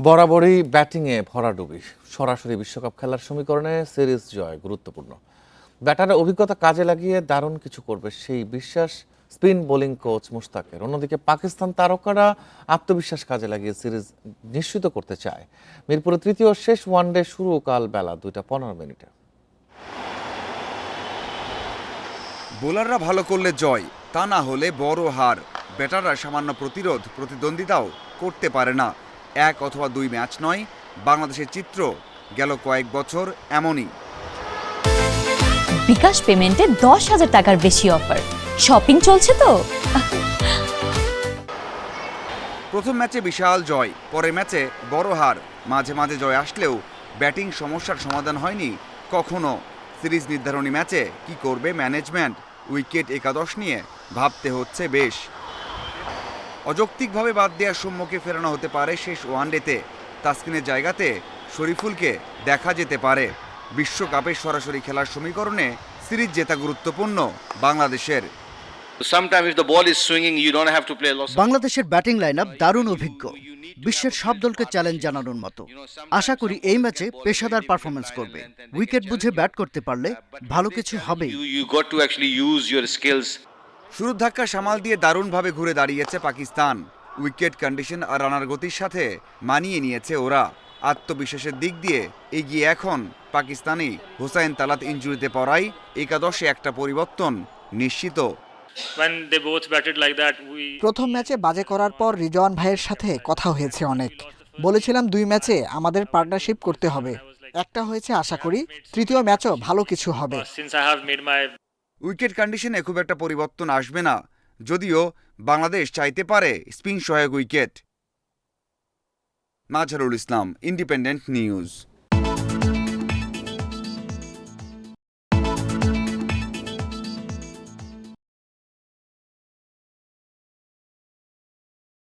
বরাবরই ব্যাটিংয়ে ভরাডুবি। সরাসরি বিশ্বকাপ খেলার সমীকরণে সিরিজ জয় গুরুত্বপূর্ণ। ব্যাটারের অভিজ্ঞতা কাজে লাগিয়ে দারুণ কিছু করবে সেই বিশ্বাস স্পিন বোলিং কোচ মুশতাকের। অন্যদিকে পাকিস্তান তারকারা আত্মবিশ্বাস কাজে লাগিয়ে সিরিজ নিশ্চিত করতে চায়। মিরপুরে তৃতীয় শেষ ওয়ানডে শুরু কাল বেলা 2:15। বোলাররা ভালো করলে জয়, তা না হলে বড় হার। ব্যাটাররা সামান্য প্রতিদ্বন্দ্বিতাও করতে পারে না। 1 অথবা 2 ম্যাচ নয়, বাংলাদেশের চিত্র গেল কয়েক বছর এমনই। বিকাশ পেমেন্টে 10,000 টাকার বেশি অফার। শপিং চলছে তো। প্রথম ম্যাচে বিশাল জয়, পরের ম্যাচে বড় হার। মাঝে মাঝে জয় আসলেও ব্যাটিং সমস্যার সমাধান হয়নি কখনো। সিরিজ নির্ধারণী ম্যাচে কি করবে ম্যানেজমেন্ট? উইকেট একাদশ নিয়ে ভাবতে হচ্ছে বেশ। অযৌক্তিকভাবে বাদ দেওয়ার সম্মুখে ফেরানো হতে পারে শেষ ওয়ানডেতে। তাসকিনের জায়গাতে শরীফুলকে দেখা যেতে পারে। বিশ্বকাপে সরাসরি খেলার সমীকরণে সিরিজ জেতা গুরুত্বপূর্ণ বাংলাদেশের। বাংলাদেশের ব্যাটিং লাইনআপ দারুণ অভিজ্ঞ, বিশ্বের সব দলকে চ্যালেঞ্জ জানানোর মতো। আশা করি এই ম্যাচে পেশাদার পারফরমেন্স করবে। উইকেট বুঝে ব্যাট করতে পারলে ভালো কিছু হবেই। শুরুর ধাক্কা সামাল দিয়ে দারুণভাবে ঘুরে দাঁড়িয়েছে পাকিস্তান। উইকেট কন্ডিশন আর রানার গতির সাথে মানিয়ে নিয়েছে ওরা। আত্মবিশ্বাসের দিক দিয়ে এগিয়ে এখন পাকিস্তানি। হুসাইন তালাত ইনজুরিতে পড়ায় একাদশে একটা পরিবর্তন নিশ্চিত। প্রথম ম্যাচে বাজে করার পর রিজওয়ান ভাইয়ের সাথে কথা হয়েছে অনেক। বলেছিলাম 2 ম্যাচে আমাদের পার্টনারশিপ করতে হবে। একটা হয়েছে, আশা করি তৃতীয় ম্যাচও ভালো কিছু হবে। উইকেট কন্ডিশনে খুব একটা পরিবর্তন আসবে না, যদিও বাংলাদেশ চাইতে পারে স্পিন সহায়ক wicket. Mazharul Islam, independent news.